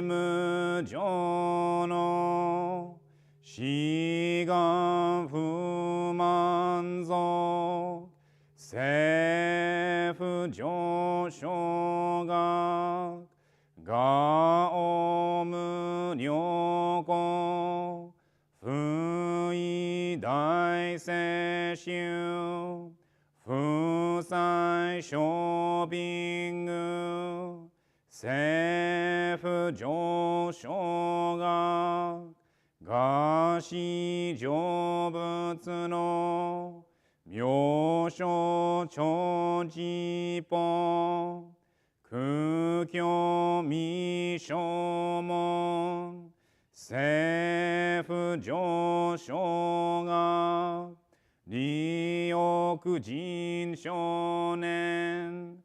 無常の志願不満足政府上昇学がお無良好不意大世襲不採ショッピング政府上昇学が市成仏の妙所長寺本空虚未消門政府上昇学利欲人少年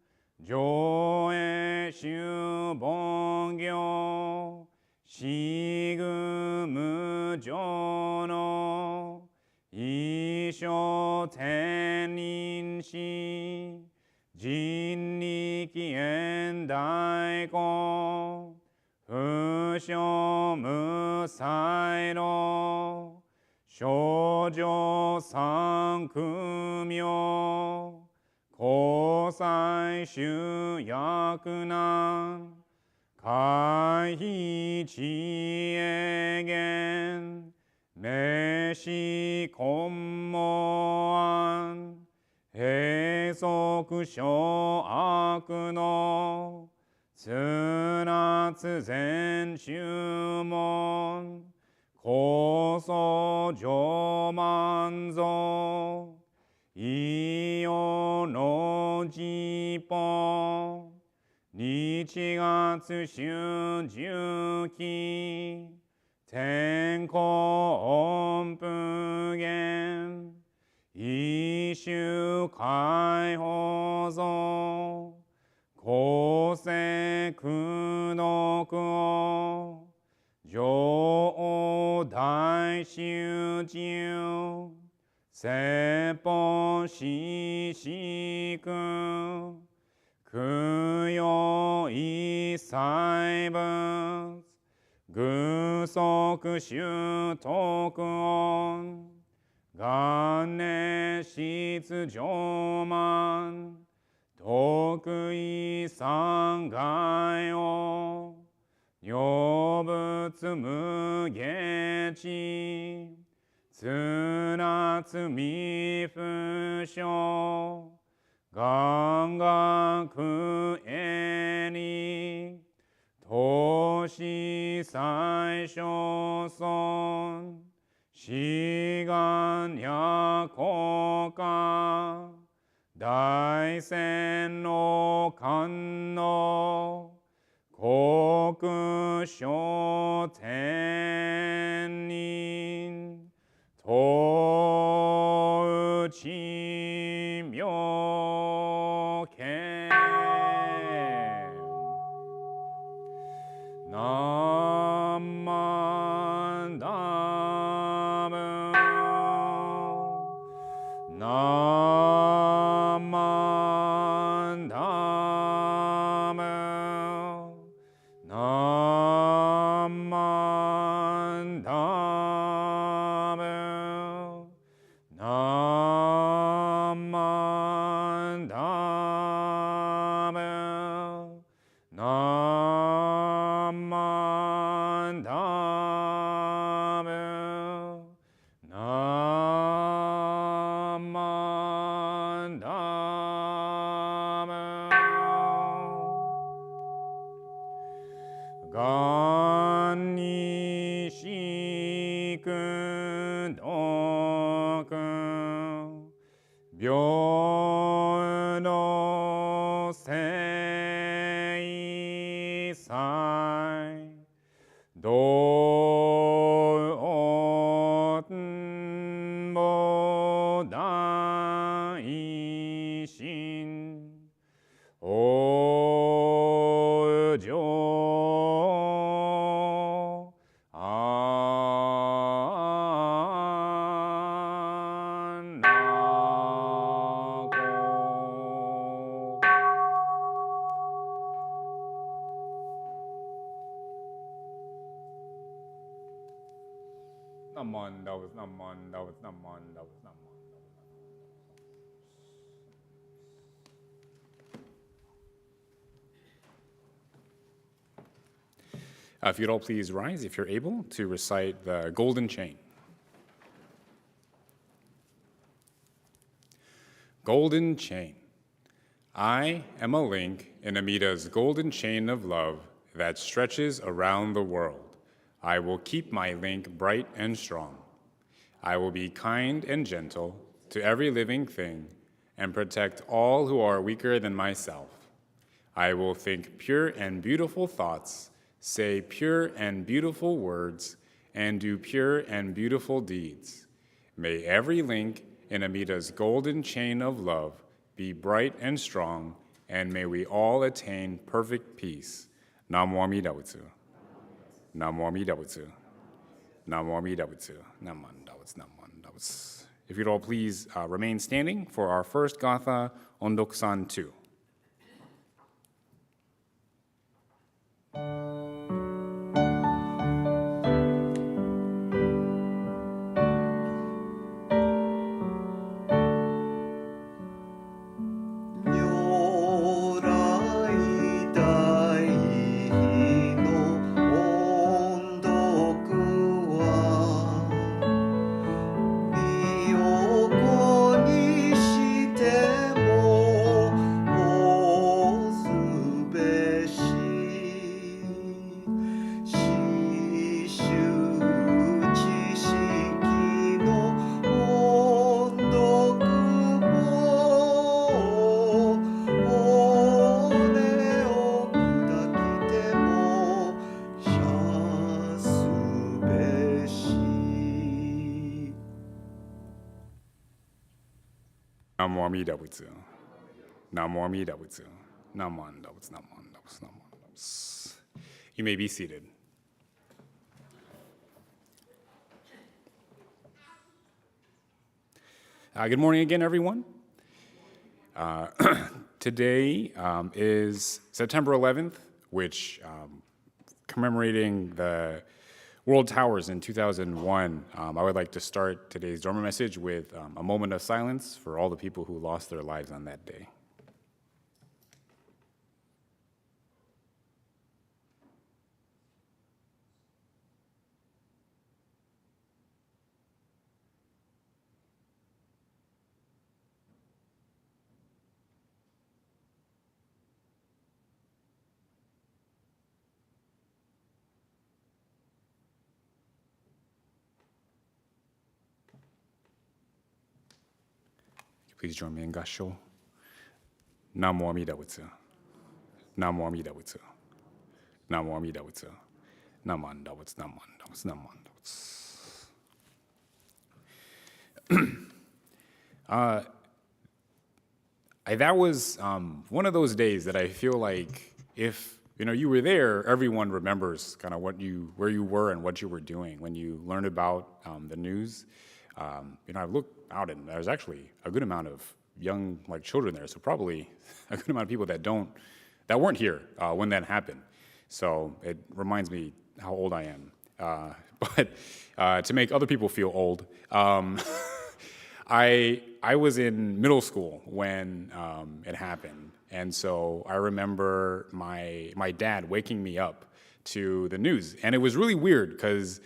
上映修凡行死具無常の一生天人死人力縁大根不祥無才能少女三苦名交際集約難回避知恵言名詞根毛案閉塞小悪のつなつ全注文高層上満足異様の実本日月春十期天候音符言一種解放像公正苦毒を上王大集中説法ししく供養一切物具足修徳音元年質上満得意三害を女仏無下地つなつ未不詳願学へに投資最小尊志願や国家大戦の官能国書天人東内妙見南蛮ダム南蛮ダム南蛮ダム南蛮ダム南蛮ダム南蛮ダム願にしくどく平等聖祭道法大心往生安楽 If you'd all please rise, if you're able, to recite the golden chain. Golden chain. I am a link in Amita's golden chain of love that stretches around the world. I will keep my link bright and strong. I will be kind and gentle to every living thing and protect all who are weaker than myself. I will think pure and beautiful thoughts, say pure and beautiful words, and do pure and beautiful deeds. May every link in Amita's golden chain of love be bright and strong, and may we all attain perfect peace. Namo Amida Butsu. Namo Amida Butsu. Namo Amida Butsu. Naman Dawatsu. Naman Dawatsu. If you'd all please remain standing for our first Gatha, Ondokusan 2. Namo Amida Butsu. Namo Amida Butsu. Naman Dawatsu. Naman Dawatsu. Naman Dawatsu. You may be seated. Good morning again, everyone. Today is September 11th, which commemorating the World Towers in 2001. I would like to start today's Dharma message with a moment of silence for all the people who lost their lives on that day. Please join me in Gasho. Namo Amida Butsu. Namo Amida Butsu. Namo Amida Butsu. Naman Dawatsu. Naman Dawatsu. Naman Dawatsu. That was one of those days that I feel like if you were there, everyone remembers kind of where you were and what you were doing when you learned about the news. I looked out and there's actually a good amount of young children there, so probably a good amount of people that weren't here when that happened. So it reminds me how old I am. But to make other people feel old, I was in middle school when it happened, and so I remember my dad waking me up to the news, and it was really weird because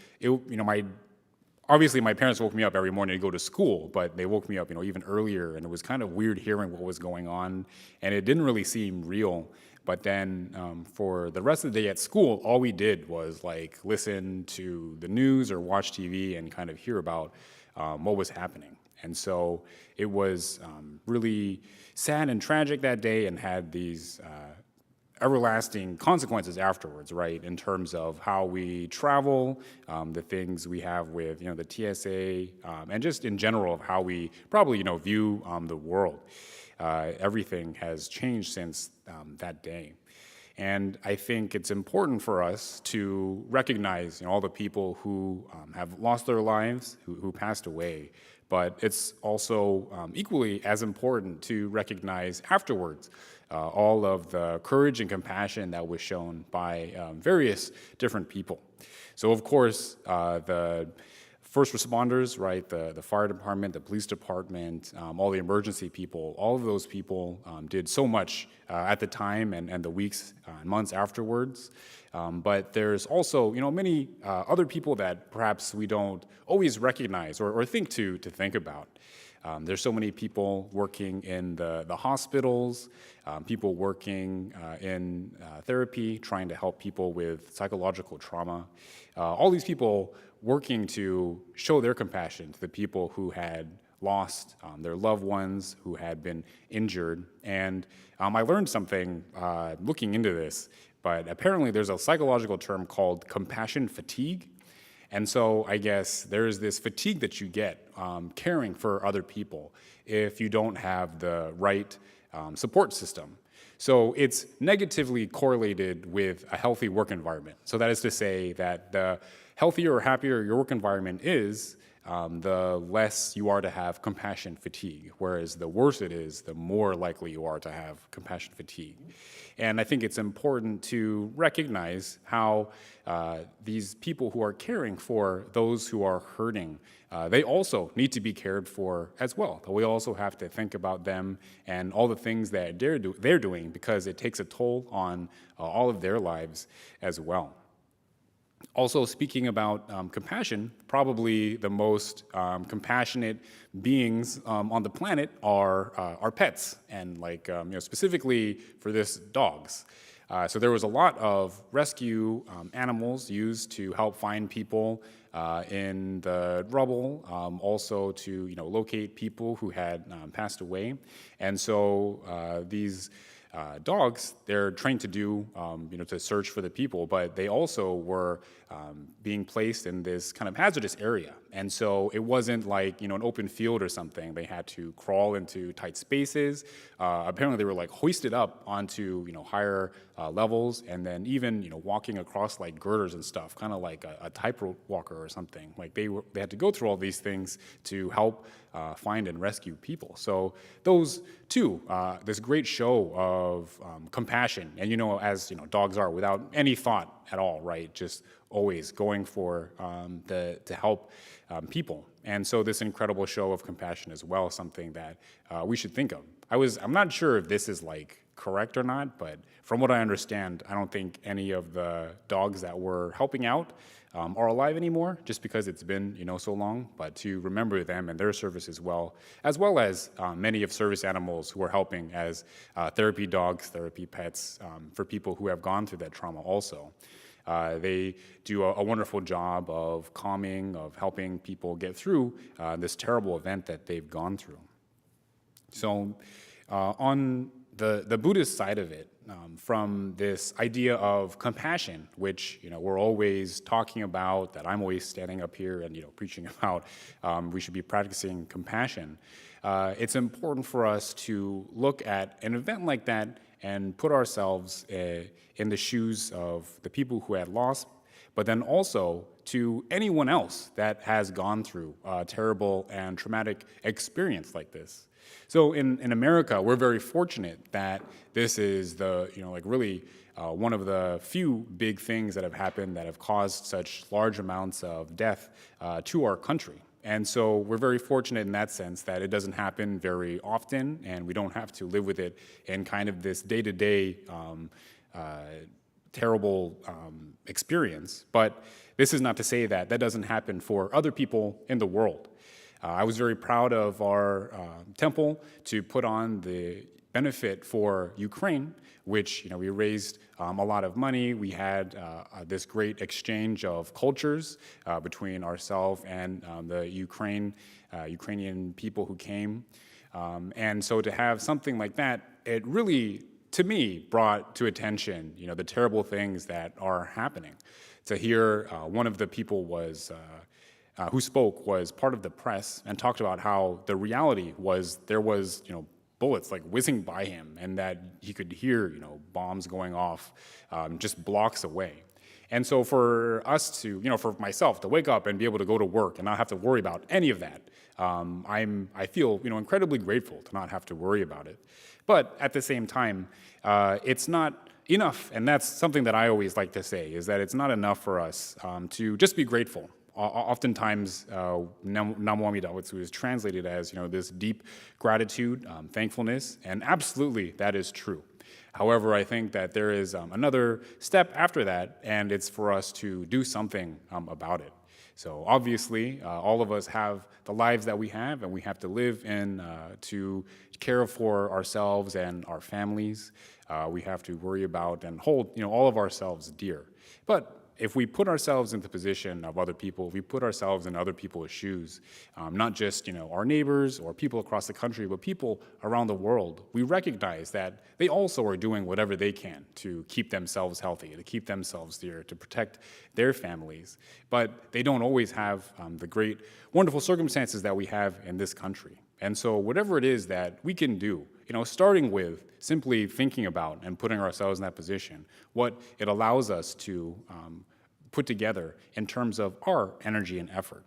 obviously my parents woke me up every morning to go to school, but they woke me up even earlier, and it was kind of weird hearing what was going on, and it didn't really seem real. But then for the rest of the day at school, all we did was listen to the news or watch TV and kind of hear about what was happening. And so it was really sad and tragic that day, and had these everlasting consequences afterwards, right? In terms of how we travel, the things we have with the TSA, and just in general of how we probably view the world. Everything has changed since that day. And I think it's important for us to recognize all the people who have lost their lives, who passed away. But it's also equally as important to recognize afterwards all of the courage and compassion that was shown by various different people. So of course, the first responders, right, the fire department, the police department, all the emergency people, all of those people did so much at the time and the weeks and months afterwards. But there's also, many other people that perhaps we don't always recognize or think to think about. There's so many people working in the hospitals, people working in therapy, trying to help people with psychological trauma. All these people working to show their compassion to the people who had lost their loved ones, who had been injured. And I learned something looking into this, but apparently there's a psychological term called compassion fatigue. And so I guess there's this fatigue that you get caring for other people if you don't have the right support system. So it's negatively correlated with a healthy work environment. So that is to say that the healthier or happier your work environment is, the less you are to have compassion fatigue, whereas the worse it is, the more likely you are to have compassion fatigue. And I think it's important to recognize how these people who are caring for those who are hurting, they also need to be cared for as well. We also have to think about them and all the things that they're doing, because it takes a toll on all of their lives as well. Also, speaking about compassion, probably the most compassionate beings on the planet are pets, and specifically for this, dogs. So there was a lot of rescue animals used to help find people in the rubble, also to locate people who had passed away, and so these dogs, they're trained to do, to search for the people, but they also were being placed in this kind of hazardous area. And so it wasn't like, an open field or something. They had to crawl into tight spaces. Apparently they were hoisted up onto, higher levels, and then even, walking across girders and stuff, kind of like a tightrope walker or something. They had to go through all these things to help find and rescue people. So those two, this great show of compassion, and as dogs are, without any thought at all, right? Just always going for to help people. And so this incredible show of compassion as well, something that we should think of. I'm not sure if this is correct or not, but from what I understand, I don't think any of the dogs that were helping out are alive anymore, just because it's been so long. But to remember them and their service as well as many of service animals who are helping as therapy dogs, therapy pets for people who have gone through that trauma also. They do a wonderful job of calming, of helping people get through this terrible event that they've gone through. So on the Buddhist side of it, from this idea of compassion, which we're always talking about, that I'm always standing up here and preaching about, we should be practicing compassion. It's important for us to look at an event like that and put ourselves in the shoes of the people who had lost, but then also to anyone else that has gone through a terrible and traumatic experience like this. So in America, we're very fortunate that this is really one of the few big things that have happened that have caused such large amounts of death to our country. And so we're very fortunate in that sense that it doesn't happen very often, and we don't have to live with it in kind of this day-to-day terrible experience. But this is not to say that doesn't happen for other people in the world. I was very proud of our temple to put on the benefit for Ukraine, which we raised a lot of money. We had this great exchange of cultures between ourselves and the Ukrainian people who came. And so to have something like that, it really, to me, brought to attention the terrible things that are happening. To hear one of the people who spoke was part of the press and talked about how the reality was there was bullets whizzing by him, and that he could hear bombs going off just blocks away. And so for us to, for myself to wake up and be able to go to work and not have to worry about any of that, I feel incredibly grateful to not have to worry about it. But at the same time, it's not enough, and that's something that I always like to say, is that it's not enough for us to just be grateful. Oftentimes, Namo Amida Butsu is translated as, this deep gratitude, thankfulness, and absolutely that is true. However, I think that there is another step after that, and it's for us to do something about it. So obviously, all of us have the lives that we have, and we have to live in to care for ourselves and our families. We have to worry about and hold, all of ourselves dear. But if we put ourselves in the position of other people, if we put ourselves in other people's shoes, not just our neighbors or people across the country, but people around the world, we recognize that they also are doing whatever they can to keep themselves healthy, to keep themselves dear, to protect their families. But they don't always have the great, wonderful circumstances that we have in this country. And so whatever it is that we can do, starting with simply thinking about and putting ourselves in that position, what it allows us to put together in terms of our energy and effort.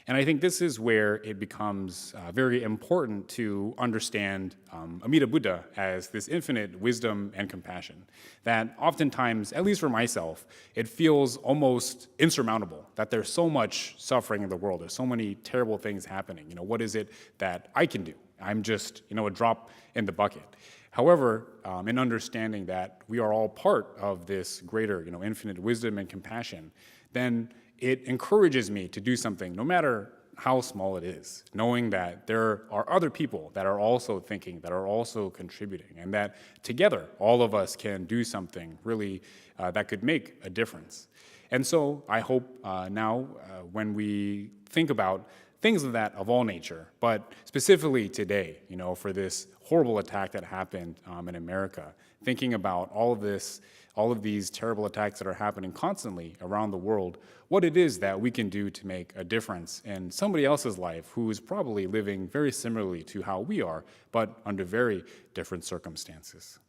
And I think this is where it becomes very important to understand Amida Buddha as this infinite wisdom and compassion that oftentimes, at least for myself, it feels almost insurmountable that there's so much suffering in the world. There's so many terrible things happening. What is it that I can do? I'm just, a drop in the bucket. However, in understanding that we are all part of this greater, infinite wisdom and compassion, then it encourages me to do something, no matter how small it is, knowing that there are other people that are also thinking, that are also contributing, and that together, all of us can do something really that could make a difference. And so I hope now when we think about things of all nature, but specifically today, for this horrible attack that happened in America, thinking about all of these terrible attacks that are happening constantly around the world, what it is that we can do to make a difference in somebody else's life who is probably living very similarly to how we are, but under very different circumstances.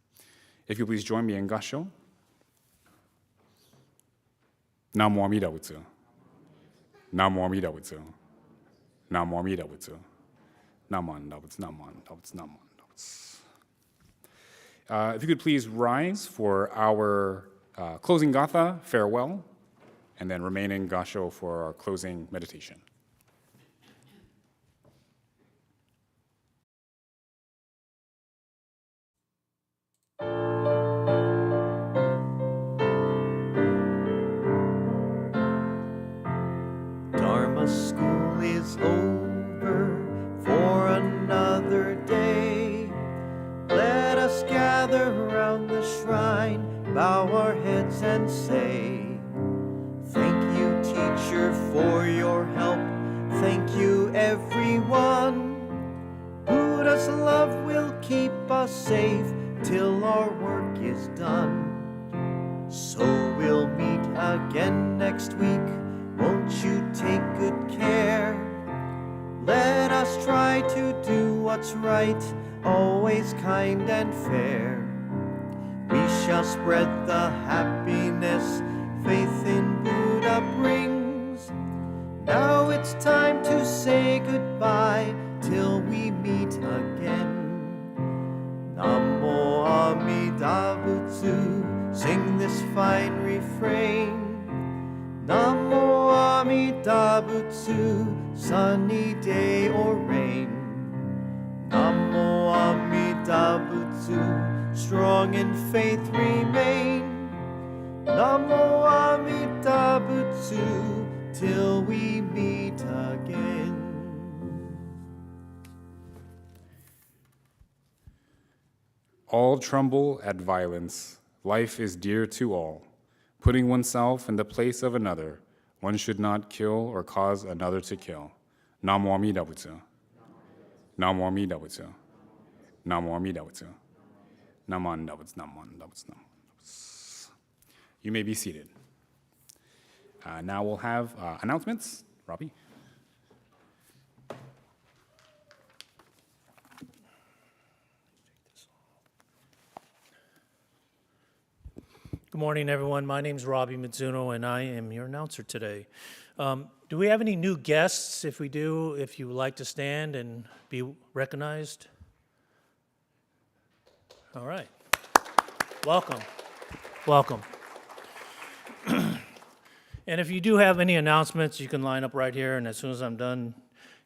If you please join me in Gasho. Namo Amida Butsu. Namo Amida Butsu. Namo Amida Butsu. Naman Dabutsu, Naman Dabutsu, Naman Dabutsu. If you could please rise for our closing gatha, farewell, and then remain in gasho for our closing meditation. Dharma school is over for another day. Let us gather around the shrine, bow our heads and say, thank you, teacher, for your help. Thank you, everyone. Buddha's love will keep us safe till our work is done. So we'll meet again next week. Won't you take good care? Let us try to do what's right, always kind and fair. We shall spread the happiness faith in Buddha brings. Now it's time to say goodbye till we meet again. Namo Amida Butsu, sing this fine refrain. Namo Amida Butsu, sunny day or rain. Namo Amida Butsu, strong in faith remain. Namo Amida Butsu, till we meet again. All tremble at violence. Life is dear to all. Putting oneself in the place of another, one should not kill or cause another to kill. Namo Amida Butsu. Namo Amida Butsu. Namo Amida Butsu. Naman Dabutsu, Naman Dabutsu, Naman Dabutsu. You may be seated. Now we'll have announcements. Robbie? Good morning, everyone. My name is Robbie Mizuno, and I am your announcer today. Do we have any new guests? If we do, if you would like to stand and be recognized. All right. Welcome. Welcome. And if you do have any announcements, you can line up right here, and as soon as I'm done,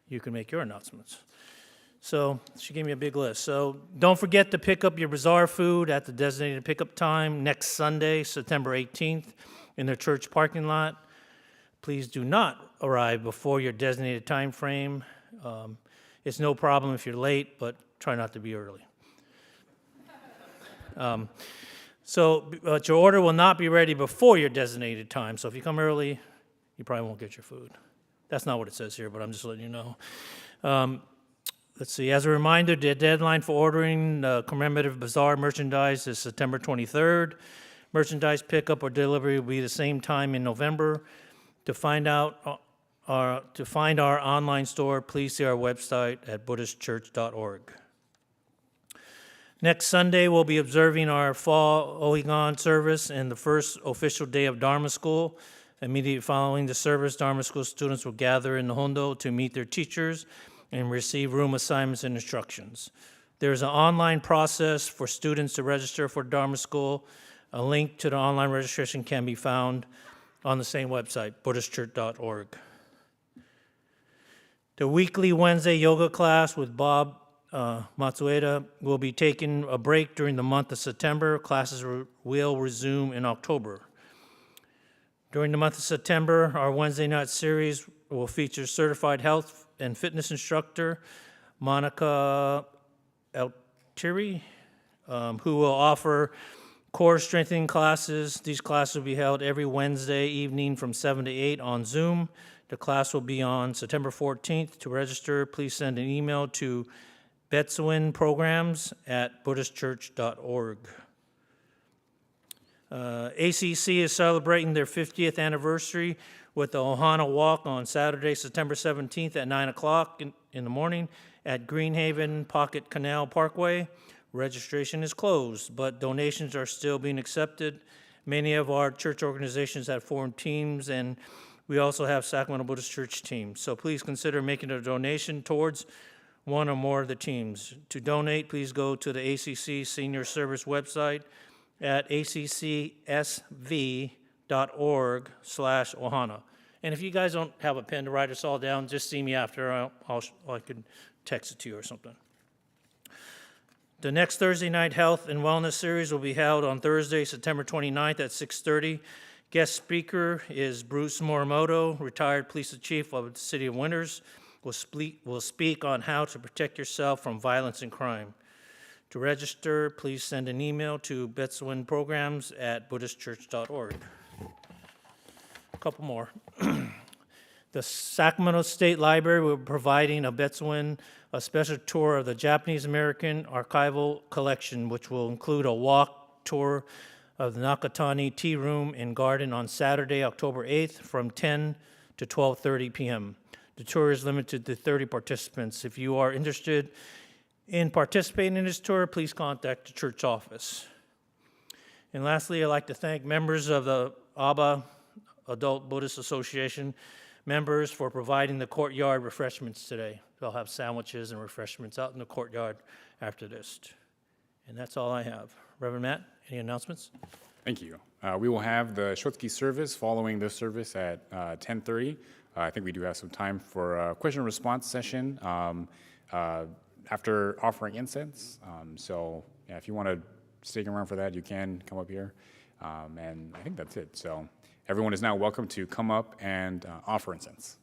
you can make your announcements. So she gave me a big list. So don't forget to pick up your bazaar food at the designated pickup time next Sunday, September 18th, in the church parking lot. Please do not arrive before your designated time frame. It's no problem if you're late, but try not to be early. But your order will not be ready before your designated time. So if you come early, you probably won't get your food. That's not what it says here, but I'm just letting you know. Let's see, as a reminder, the deadline for ordering commemorative bazaar merchandise is September 23rd. Merchandise pickup or delivery will be the same time in November. To find our online store, please see our website at BuddhistChurch.org. Next Sunday, we'll be observing our fall Ohigan service and the first official day of Dharma School. Immediately following the service, Dharma School students will gather in the Hondo to meet their teachers and receive room assignments and instructions. There's an online process for students to register for Dharma School. A link to the online registration can be found on the same website, BuddhistChurch.org. The weekly Wednesday yoga class with Bob Matsueda will be taking a break during the month of September. Classes will resume in October. During the month of September, our Wednesday night series will feature certified health and fitness instructor Monica Altiri, who will offer core strengthening classes. These classes will be held every Wednesday evening from 7 to 8 on Zoom. The class will be on September 14th. To register, please send an email to betswinprograms@buddhistchurch.org. ACC is celebrating their 50th anniversary with the Ohana Walk on Saturday, September 17th at 9 o'clock in the morning at Greenhaven Pocket Canal Parkway. Registration is closed, but donations are still being accepted. Many of our church organizations have formed teams, and we also have Sacramento Buddhist Church teams. So please consider making a donation towards one or more of the teams. To donate, please go to the ACC Senior Service website at accsv.org/Ohana. And if you guys don't have a pen to write us all down, just see me after. I could text it to you or something. The next Thursday night health and wellness series will be held on Thursday, September 29th at 6:30. Guest speaker is Bruce Morimoto, retired police chief of the city of Winters. Will speak on how to protect yourself from violence and crime. To register, please send an email to betswinprograms@buddhistchurch.org. A couple more. The Sacramento State Library will be providing a special tour of the Japanese American archival collection, which will include a walk tour of the Nakatani Tea Room and Garden on Saturday, October 8th from 10 to 12:30 p.m. The tour is limited to 30 participants. If you are interested in participating in this tour, please contact the church office. And lastly, I'd like to thank members of the ABBA, Adult Buddhist Association, members for providing the Courtyard Refreshments today. They'll have sandwiches and refreshments out in the courtyard after this. And that's all I have. Reverend Matt, any announcements? Thank you. We will have the Shotsuki service following this service at 10:30. I think we do have some time for a question and response session after offering incense. So yeah, if you want to stick around for that, you can come up here. And I think that's it. So everyone is now welcome to come up and offer incense.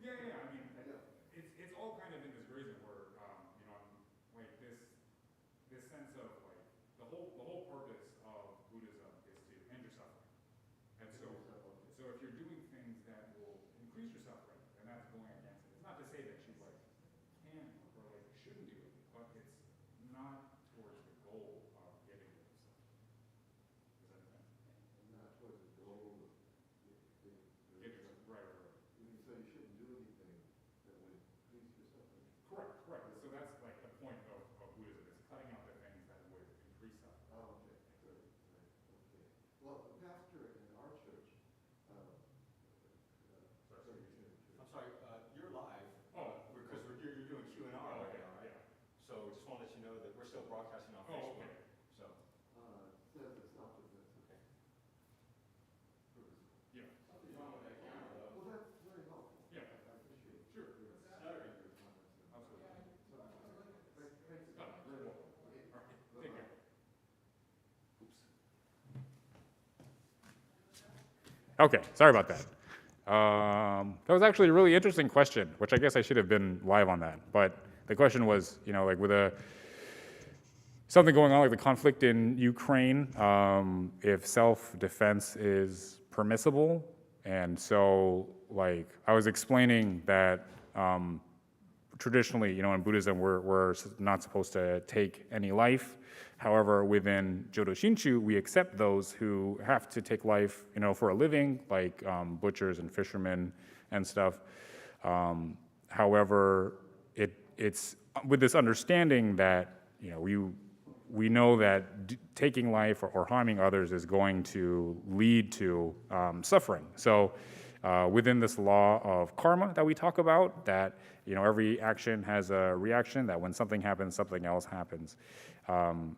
Yeah, yeah. I mean, it's all kind of in this gray zone where like this sense of like the whole purpose of Buddhism is to end your suffering. And so if you're doing things that will increase your suffering, then that's going against it. It's not to say that you like can or like shouldn't do it, but it's not towards the goal of getting rid of suffering. Does that make sense? Not towards the goal of Getting right. so you shouldn't do anything that would increase your suffering. Correct. So that's like the point of Buddhism is cutting out the things that would increase suffering. Oh, okay, good, right, okay. Well, the pastor in our church, I'm sorry, you're live. Because you're doing Q&R right now, right? Yeah. So just want to let you know that we're still broadcasting on Facebook. Okay. So, says it's not the best. okay. Yeah. Well, that's very helpful. Yeah. I appreciate it. Sure. Your Absolutely. Thanks. Very well. All right. Take care. Okay, sorry about that. That was actually a really interesting question, which I guess I should have been live on that. But the question was, like with something going on like the conflict in Ukraine, if self-defense is permissible. And so, like, I was explaining that traditionally, in Buddhism, we're not supposed to take any life. However, within Jodo Shinshu, we accept those who have to take life, for a living, like butchers and fishermen and stuff. However, it's with this understanding that, we know that taking life or harming others is going to lead to suffering. So within this law of karma that we talk about, that every action has a reaction, that when something happens, something else happens.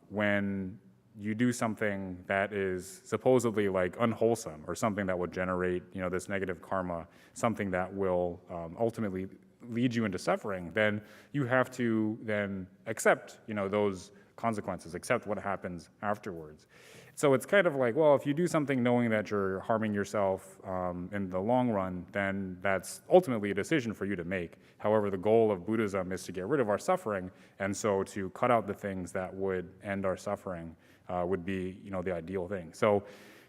When you do something that is supposedly like unwholesome or something that will generate this negative karma, something that will ultimately lead you into suffering, then you have to then accept those consequences, accept what happens afterwards. So it's kind of like, well, if you do something knowing that you're harming yourself in the long run, then that's ultimately a decision for you to make. However, the goal of Buddhism is to get rid of our suffering, and so to cut out the things that would end our suffering would be, the ideal thing. So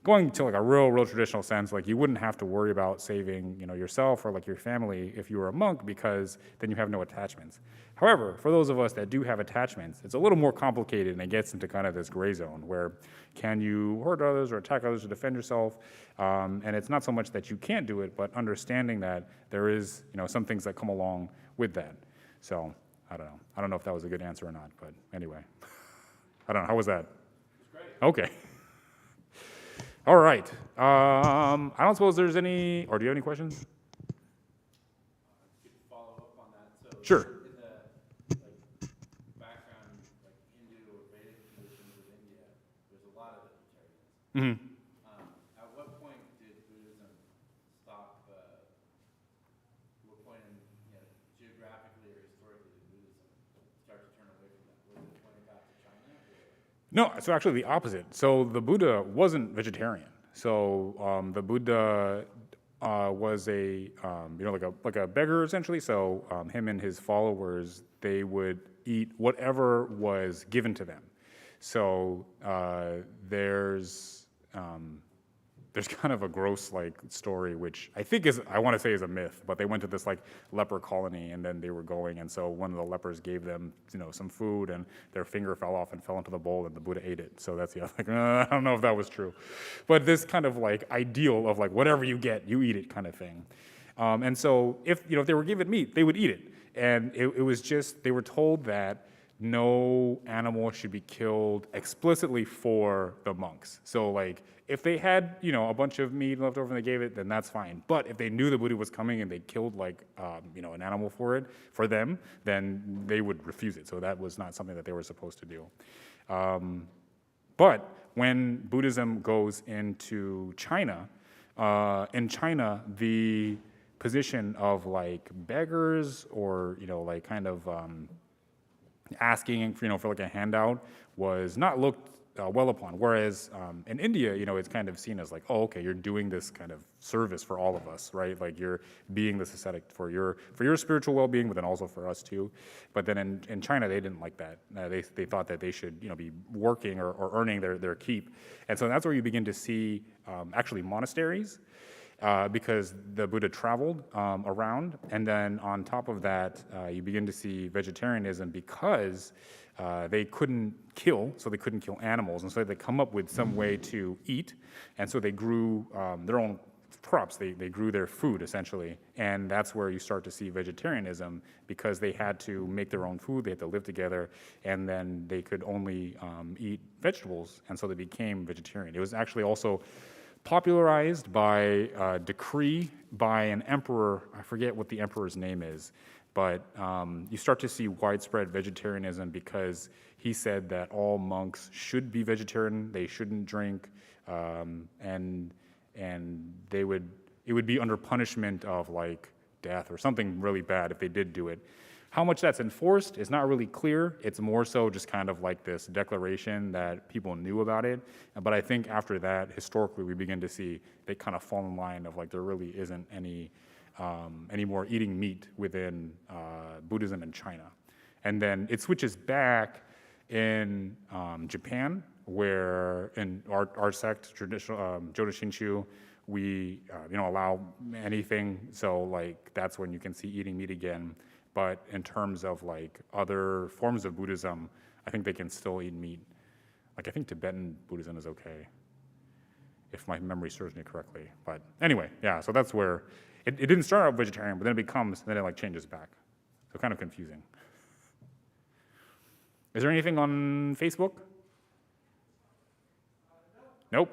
going to like a real traditional sense, like you wouldn't have to worry about saving, yourself or like your family if you were a monk, because then you have no attachments. However, for those of us that do have attachments, it's a little more complicated, and it gets into kind of this gray zone where can you hurt others or attack others to defend yourself? And it's not so much that you can't do it, but understanding that there is, some things that come along with that. So I don't know. I don't know if that was a good answer or not, but anyway. I don't know. How was that? It's great. Okay. All right. I don't suppose there's any, or do you have any questions? Could follow up on that. So Sure. in the background, like Hindu or Vedic traditions of India, there's a lot of vegetarians. Mm-hmm. At what point did Buddhism stop? What point in geographically or historically did Buddhism start to turn away from that? Was it when it got to China? No, so actually the opposite. So the Buddha wasn't vegetarian. So the Buddha was a like a beggar essentially. So him and his followers, they would eat whatever was given to them. So there's kind of a gross like story, which I think I want to say is a myth, but they went to this like leper colony, and then they were going, and so one of the lepers gave them some food, and their finger fell off and fell into the bowl, and the Buddha ate it. So that's like I don't know if that was true, but this kind of like ideal of like whatever you get, you eat it kind of thing. And so if they were given meat, they would eat it, and it was just they were told that no animal should be killed explicitly for the monks. So like if they had a bunch of meat left over and they gave it, then that's fine. But if they knew the Buddha was coming and they killed like an animal for them, then they would refuse it. So that was not something that they were supposed to do. But when Buddhism goes into China, in China the position of like beggars or like kind of asking for like a handout was not looked well upon. Whereas in India, it's kind of seen as like, oh, okay, you're doing this kind of service for all of us, right? Like you're being this ascetic for your spiritual well-being, but then also for us too. But then in China, they didn't like that. They thought that they should be working or earning their keep, and so that's where you begin to see actually monasteries. Because the Buddha traveled around, and then on top of that, you begin to see vegetarianism because they couldn't kill, so they couldn't kill animals, and so they come up with some way to eat, and so they grew their own crops. They grew their food essentially, and that's where you start to see vegetarianism because they had to make their own food, they had to live together, and then they could only eat vegetables, and so they became vegetarian. It was actually also popularized by a decree by an emperor. I forget what the emperor's name is, but you start to see widespread vegetarianism because he said that all monks should be vegetarian, they shouldn't drink, and it would be under punishment of like death or something really bad if they did do it. How much that's enforced is not really clear. It's more so just kind of like this declaration that people knew about it. But I think after that, historically, we begin to see they kind of fall in line of like there really isn't any more eating meat within Buddhism in China. And then it switches back in Japan, where in our sect, traditional Jodo Shinshu, we allow anything. So like that's when you can see eating meat again. But in terms of like other forms of Buddhism, I think they can still eat meat. Like I think Tibetan Buddhism is okay, if my memory serves me correctly. But anyway, yeah, so that's where it didn't start out vegetarian, but then it like changes back. So kind of confusing. Is there anything on Facebook? Nope.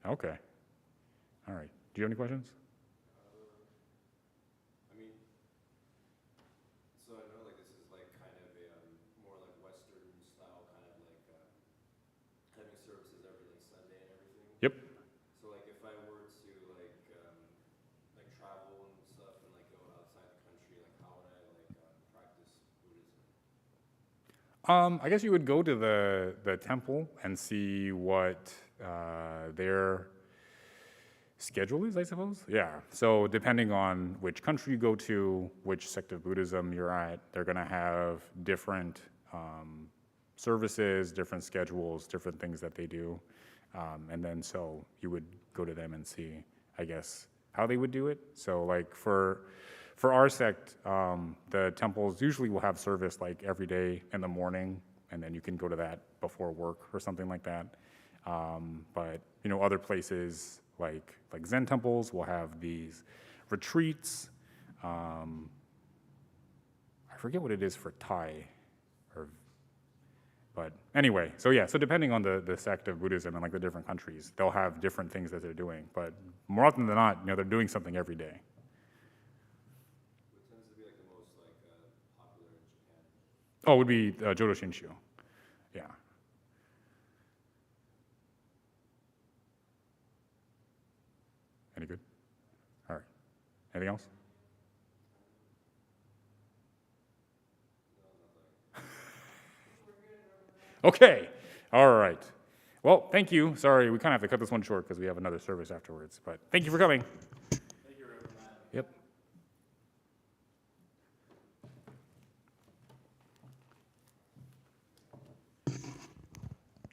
Okay. All right. Do you have any questions? So I know like this is like kind of a more like Western style kind of like having services every like Sunday and everything. Yep. So like if I were to like travel and stuff and like go outside the country, like how would I like practice Buddhism? I guess you would go to the temple and see what their schedule is, I suppose. Yeah. So depending on which country you go to, which sect of Buddhism you're at, they're going to have different services, different schedules, different things that they do. And then so you would go to them and see, I guess, how they would do it. So like for our sect, the temples usually will have service like every day in the morning, and then you can go to that before work or something like that. But other places like Zen temples will have these retreats. I forget what it is for Thai, but anyway, so yeah, so depending on the sect of Buddhism and like the different countries, they'll have different things that they're doing. But more often than not, they're doing something every day. What tends to be like the most like popular in Japan? Oh, it would be Jodo Shinshu. Yeah. Any good? All right. Anything else? Okay. All right. Well, thank you. Sorry, we kind of have to cut this one short because we have another service afterwards. But thank you for coming. Thank you, Reverend Matt. Yep.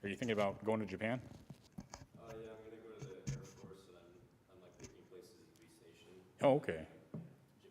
Are you thinking about going to Japan? Yeah, I'm gonna go to the Air Force and I'm like picking places to be stationed. Oh, okay.